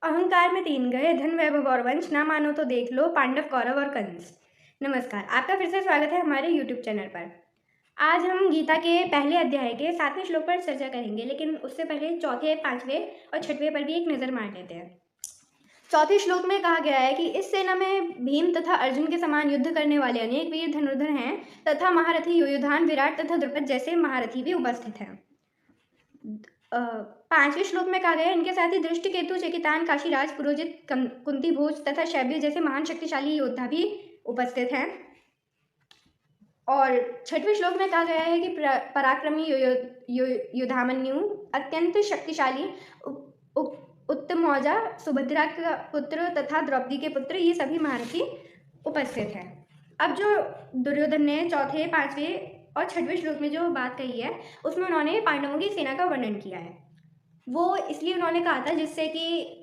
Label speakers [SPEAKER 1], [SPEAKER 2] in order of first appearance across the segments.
[SPEAKER 1] अहंकार में तीन गए, धन वैभव और वंश, ना मानो तो देख लो पांडव कौरव और कंस। नमस्कार, आपका फिर से स्वागत है हमारे यूट्यूब चैनल पर। आज हम गीता के पहले अध्याय के 7वें श्लोक पर चर्चा करेंगे, लेकिन उससे पहले चौथे, 5वें और 6वें पर भी एक नज़र मार लेते हैं। चौथे श्लोक में कहा गया है कि इस सेना में भीम तथा अर्जुन के समान युद्ध करने वाले अनेक वीर धनुर्धर हैं तथा महारथी युयुधान, विराट तथा द्रुपद जैसे महारथी भी उपस्थित हैं। 5वें श्लोक में कहा गया है, इनके साथ ही दृष्टिकेतु, चेकितान, काशीराज, पुरोजित, कुंती भोज तथा शैब्य जैसे महान शक्तिशाली योद्धा भी उपस्थित हैं। और 6वें श्लोक में कहा गया है कि पराक्रमी युधामन्यु, अत्यंत शक्तिशाली उत्तमौजा, सुभद्रा का पुत्र तथा द्रौपदी के पुत्र, ये सभी महारथी उपस्थित हैं। अब जो दुर्योधन ने चौथे, 5वें और 6वें श्लोक में जो बात कही है, उसमें उन्होंने पांडवों की सेना का वर्णन किया है। वो इसलिए उन्होंने कहा था जिससे कि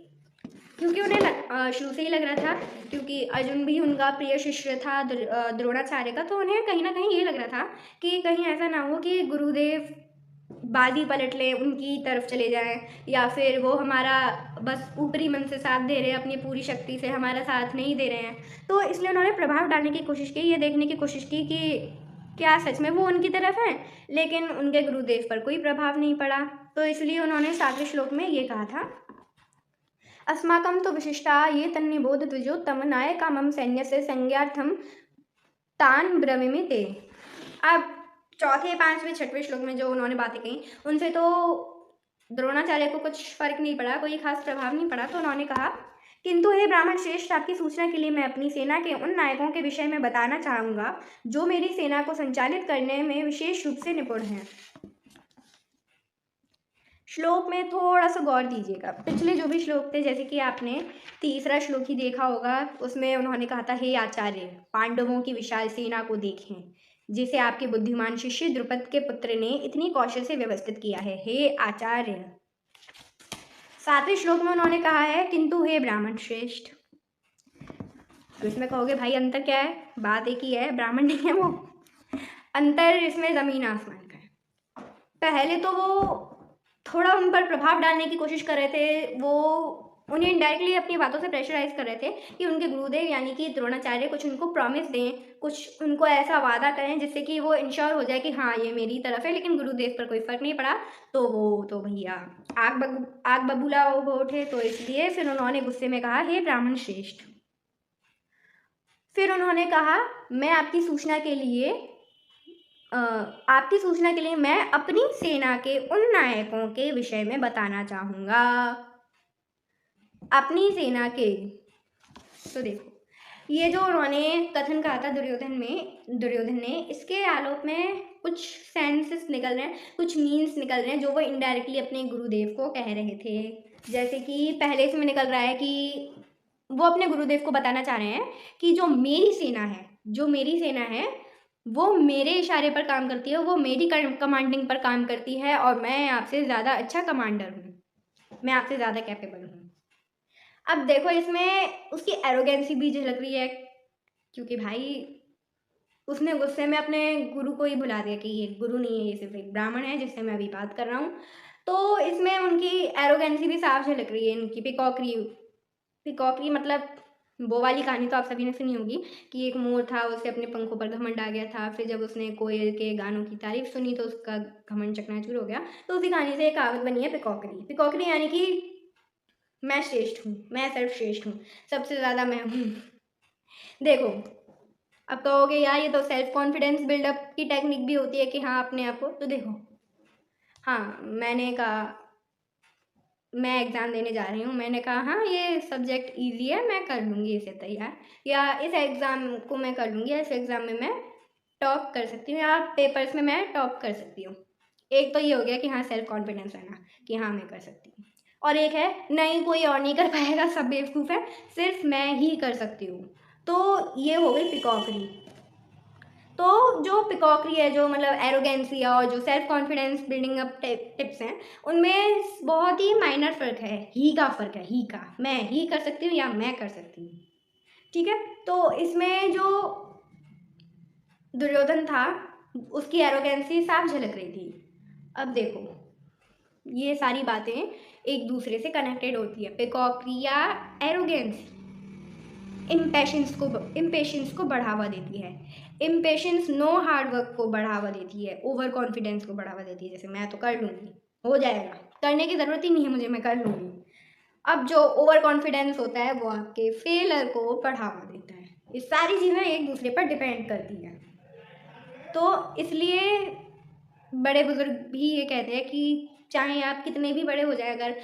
[SPEAKER 1] क्योंकि उन्हें शुरू से ही लग रहा था, क्योंकि अर्जुन भी उनका प्रिय शिष्य था द्रोणाचार्य का, तो उन्हें कहीं ना कहीं ये लग रहा था कि कहीं ऐसा ना हो कि गुरुदेव बाजी पलट लें, उनकी तरफ चले जाएं, या फिर वो हमारा बस ऊपरी मन से साथ दे रहे हैं, अपनी पूरी शक्ति से हमारा साथ नहीं दे रहे हैं। तो इसलिए उन्होंने प्रभाव डालने की कोशिश की, ये देखने की कोशिश की कि क्या सच में वो उनकी तरफ हैं, लेकिन उनके गुरुदेव पर कोई प्रभाव नहीं पड़ा। तो इसलिए उन्होंने 7वें श्लोक में ये कहा था, अस्माकं तो विशिष्टा ये तन्निबोध द्विजोत्तम नायका मम सैन्य से संज्ञार्थम तान ब्रवीमि ते। अब चौथे, 5वें, 6वें श्लोक में जो उन्होंने बातें कही, उनसे तो द्रोणाचार्य को कुछ फर्क नहीं पड़ा, कोई खास प्रभाव नहीं पड़ा। तो उन्होंने कहा, किंतु हे ब्राह्मण श्रेष्ठ, आपकी सूचना के लिए मैं अपनी सेना के उन नायकों के विषय में बताना चाहूँगा जो मेरी सेना को संचालित करने में विशेष रूप से निपुण हैं। श्लोक में थोड़ा सा गौर दीजिएगा। पिछले जो भी श्लोक थे, जैसे कि आपने तीसरा श्लोक ही देखा होगा, उसमें उन्होंने कहा था, हे आचार्य, पांडवों की विशाल सेना को देखें जिसे आपके बुद्धिमान शिष्य द्रुपद के पुत्र ने इतनी कौशल से व्यवस्थित किया है, हे आचार्य। 7वें श्लोक में उन्होंने कहा है, किंतु हे ब्राह्मण श्रेष्ठ। अब इसमें कहोगे भाई अंतर क्या है, बात एक ही है, ब्राह्मण नहीं है वो। अंतर इसमें जमीन आसमान का है। पहले तो वो थोड़ा उन पर प्रभाव डालने की कोशिश कर रहे थे, वो उन्हें इनडायरेक्टली अपनी बातों से प्रेशराइज कर रहे थे कि उनके गुरुदेव यानी कि द्रोणाचार्य कुछ उनको प्रॉमिस दें, कुछ उनको ऐसा वादा करें जिससे कि वो इंश्योर हो जाए कि हाँ ये मेरी तरफ है। लेकिन गुरुदेव पर कोई फर्क नहीं पड़ा, तो वो तो भैया आग बबूला हो उठे। तो इसलिए फिर उन्होंने गुस्से में कहा, हे ब्राह्मण श्रेष्ठ। फिर उन्होंने कहा, मैं आपकी सूचना के लिए मैं अपनी सेना के उन नायकों के विषय में बताना चाहूँगा। अपनी सेना के, तो देखो ये जो उन्होंने कथन कहा था दुर्योधन ने, इसके आलोक में कुछ सेंसेस निकल रहे हैं, कुछ मीन्स निकल रहे हैं जो वो इनडायरेक्टली अपने गुरुदेव को कह रहे थे। जैसे कि पहले इसमें निकल रहा है कि वो अपने गुरुदेव को बताना चाह रहे हैं कि जो मेरी सेना है वो मेरे इशारे पर काम करती है, वो मेरी कमांडिंग पर काम करती है, और मैं आपसे ज़्यादा अच्छा कमांडर हूँ, मैं आपसे ज़्यादा कैपेबल हूँ। अब देखो इसमें उसकी एरोगेंसी भी झलक रही है, क्योंकि भाई उसने गुस्से में अपने गुरु को ही भुला दिया कि ये गुरु नहीं है, ये सिर्फ एक ब्राह्मण है जिससे मैं अभी बात कर रहा हूँ। तो इसमें उनकी एरोगेंसी भी साफ झलक रही है, इनकी पिकॉकरी मतलब वो वाली कहानी तो आप सभी ने सुनी होगी कि एक मोर था, उसे अपने पंखों पर घमंड आ गया था, फिर जब उसने कोयल के गानों की तारीफ सुनी तो उसका घमंड चकनाचूर हो गया। तो उसी कहानी से एक कहावत बनी है पिकॉकरी यानी कि मैं श्रेष्ठ हूँ, मैं सर्वश्रेष्ठ हूँ, सबसे ज़्यादा मैं हूँ। देखो अब कहोगे यार ये तो सेल्फ कॉन्फिडेंस बिल्डअप की टेक्निक भी होती है कि हाँ अपने आप को, तो देखो हाँ मैंने कहा मैं एग्ज़ाम देने जा रही हूँ, मैंने कहा हाँ ये सब्जेक्ट इजी है, मैं कर लूँगी इसे तैयार, या इस एग्ज़ाम को मैं कर लूँगी, या इस एग्ज़ाम में मैं टॉप कर सकती हूँ, या पेपर्स में मैं टॉप कर सकती हूँ। एक तो ये हो गया कि हाँ सेल्फ कॉन्फिडेंस रहना कि हाँ मैं कर सकती हूँ, और एक है नहीं कोई और नहीं कर पाएगा, सब बेवकूफ़ है, सिर्फ मैं ही कर सकती हूँ। तो ये हो गई पिकॉकरी। तो जो पिकॉकरी है, जो मतलब एरोगेंसी और जो self confidence building up tips हैं, उनमें बहुत ही माइनर फ़र्क है, ही का फ़र्क है, ही का, मैं ही कर सकती हूँ या मैं कर सकती हूँ, ठीक है। तो इसमें जो दुर्योधन था उसकी एरोगेंसी साफ झलक रही थी। अब देखो ये सारी बातें एक दूसरे से कनेक्टेड होती है। पिकॉकरी या एरोगेंस इम्पेशेंस को बढ़ावा देती है। इम्पेशेंस नो हार्डवर्क को बढ़ावा देती है, ओवर कॉन्फिडेंस को बढ़ावा देती है, जैसे मैं तो कर लूँगी, हो जाएगा, करने की ज़रूरत ही नहीं है मुझे, मैं कर लूँगी। अब जो ओवर कॉन्फिडेंस होता है वो आपके फेलर को बढ़ावा देता है। ये सारी चीज़ें एक दूसरे पर डिपेंड करती हैं। तो इसलिए बड़े बुजुर्ग भी ये कहते हैं कि चाहे आप कितने भी बड़े हो जाए, अगर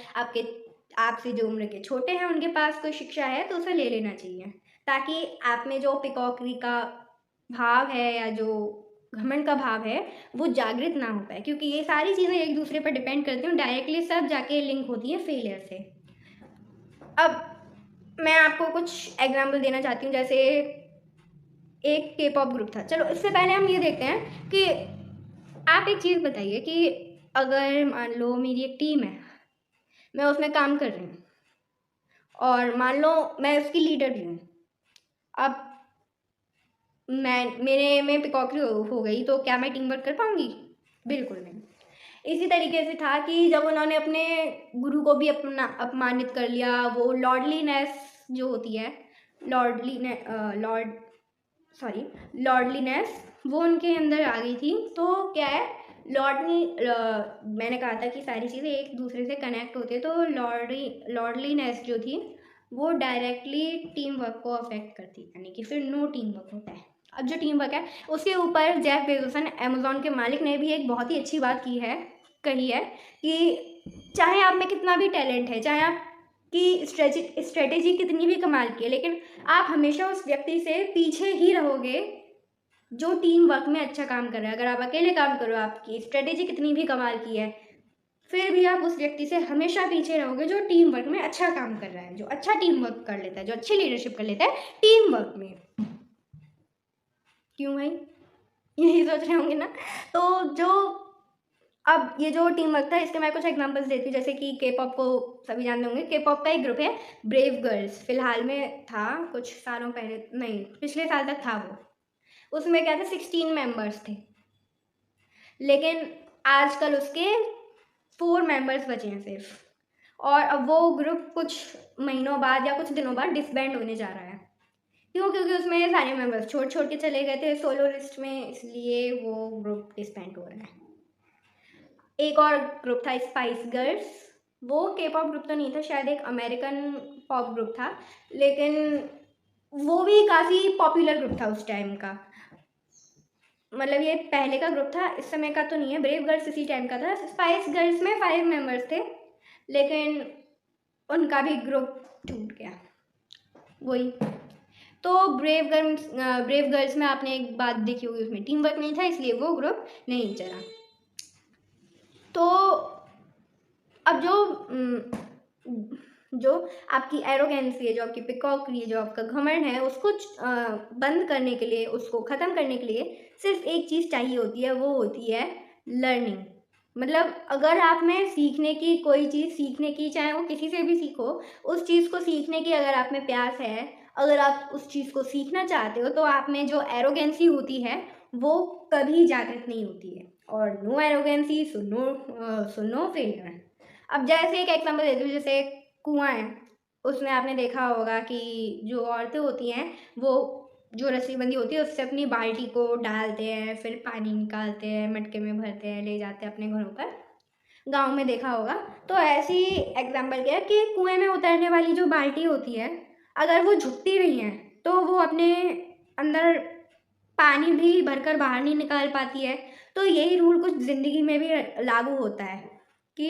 [SPEAKER 1] आपसे जो उम्र के छोटे हैं उनके पास कोई शिक्षा है तो उसे ले लेना चाहिए, ताकि आप में जो पिकॉकरी का भाव है या जो घमंड का भाव है वो जागृत ना हो पाए, क्योंकि ये सारी चीज़ें एक दूसरे पर डिपेंड करती हैं, डायरेक्टली सब जाके लिंक होती है फेलियर से। अब मैं आपको कुछ एग्जाम्पल देना चाहती हूँ। जैसे एक के पॉप ग्रुप था, चलो इससे पहले हम ये देखते हैं कि आप एक चीज़ बताइए कि अगर मान लो मेरी एक टीम है, मैं उसमें काम कर रही हूँ और मान लो मैं उसकी लीडर भी हूँ। अब मेरे में पिकॉकरी हो गई तो क्या मैं टीम वर्क कर पाऊँगी? बिल्कुल नहीं। इसी तरीके से था कि जब उन्होंने अपने गुरु को भी अपमानित कर लिया, वो लॉर्डलीनेस जो होती है, लॉर्डलीनेस वो उनके अंदर आ गई थी। तो क्या है, मैंने कहा था कि सारी चीज़ें एक दूसरे से कनेक्ट होती है, तो लॉर्डलीनेस जो थी वो डायरेक्टली टीम वर्क को अफेक्ट करती है, यानी कि फिर नो टीम वर्क होता है। अब जो टीम वर्क है उसके ऊपर जेफ बेजोस अमेज़ॉन के मालिक ने भी एक बहुत ही अच्छी बात कही है कि चाहे आप में कितना भी टैलेंट है, चाहे आपकी स्ट्रेटेजी कितनी भी कमाल की है, लेकिन आप हमेशा उस व्यक्ति से पीछे ही रहोगे जो टीम वर्क में अच्छा काम कर रहा है। अगर आप अकेले काम करो, आपकी स्ट्रेटेजी कितनी भी कमाल की है, फिर भी आप उस व्यक्ति से हमेशा पीछे रहोगे जो टीम वर्क में अच्छा काम कर रहा है, जो अच्छा टीम वर्क कर लेता है, जो अच्छी लीडरशिप कर लेता है टीम वर्क में। क्यों भाई, यही सोच रहे होंगे ना। तो अब ये जो टीम वर्क था इसके मैं कुछ एग्जांपल्स देती हूँ। जैसे कि के पॉप को सभी जानते होंगे, के पॉप का एक ग्रुप है ब्रेव गर्ल्स, फिलहाल में था, कुछ सालों पहले नहीं, पिछले साल तक था वो। उसमें क्या था, 16 मेंबर्स थे, लेकिन आजकल उसके 4 मेंबर्स बचे हैं सिर्फ। और अब वो ग्रुप कुछ महीनों बाद या कुछ दिनों बाद डिसबैंड होने जा रहा है। क्यों? क्योंकि उसमें सारे मेंबर्स छोड़ के चले गए थे सोलो लिस्ट में, इसलिए वो ग्रुप डिसबैंड हो रहा है। एक और ग्रुप था स्पाइस गर्ल्स, वो के पॉप ग्रुप तो नहीं था, शायद एक अमेरिकन पॉप ग्रुप था, लेकिन वो भी काफ़ी पॉपुलर ग्रुप था उस टाइम का। मतलब ये पहले का ग्रुप था, इस समय का तो नहीं है। ब्रेव गर्ल्स इसी टाइम का था। स्पाइस गर्ल्स में 5 मेंबर्स थे, लेकिन उनका भी ग्रुप टूट गया। वही तो ब्रेव गर्ल्स में आपने एक बात देखी होगी, उसमें टीम वर्क नहीं था, इसलिए वो ग्रुप नहीं चला। तो अब जो आपकी एरोगेंसी है, जो आपकी पिकॉकरी है, जो आपका घमंड है, उसको बंद करने के लिए, उसको ख़त्म करने के लिए सिर्फ एक चीज़ चाहिए होती है, वो होती है लर्निंग। मतलब अगर आप में सीखने की कोई चीज़ सीखने की, चाहे वो किसी से भी सीखो, उस चीज़ को सीखने की अगर आप में प्यास है, अगर आप उस चीज़ को सीखना चाहते हो, तो आप में जो एरोगेंसी होती है वो कभी जागृत नहीं होती है। और no arrogance so no failure. अब जैसे एक एग्जांपल देती हूँ, जैसे कुआं है, उसमें आपने देखा होगा कि जो औरतें होती हैं वो जो रस्सी बंधी होती है उससे अपनी बाल्टी को डालते हैं, फिर पानी निकालते हैं, मटके में भरते हैं, ले जाते हैं अपने घरों पर। गांव में देखा होगा। तो ऐसी एग्जांपल क्या है कि कुएं में उतरने वाली जो बाल्टी होती है, अगर वो झुकती रही है तो वो अपने अंदर पानी भी भरकर बाहर नहीं निकाल पाती है। तो यही रूल कुछ ज़िंदगी में भी लागू होता है कि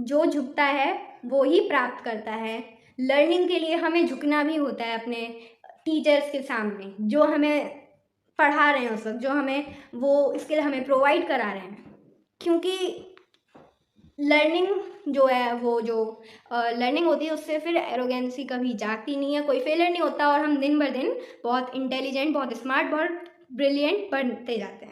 [SPEAKER 1] जो झुकता है वो ही प्राप्त करता है। लर्निंग के लिए हमें झुकना भी होता है अपने टीचर्स के सामने, जो हमें पढ़ा रहे हैं उस वक्त, जो हमें वो स्किल हमें प्रोवाइड करा रहे हैं। क्योंकि लर्निंग जो है, वो जो लर्निंग होती है, उससे फिर एरोगेंसी कभी जागती नहीं है, कोई फेलियर नहीं होता, और हम दिन ब दिन बहुत इंटेलिजेंट, बहुत स्मार्ट, बहुत ब्रिलियंट बनते जाते हैं।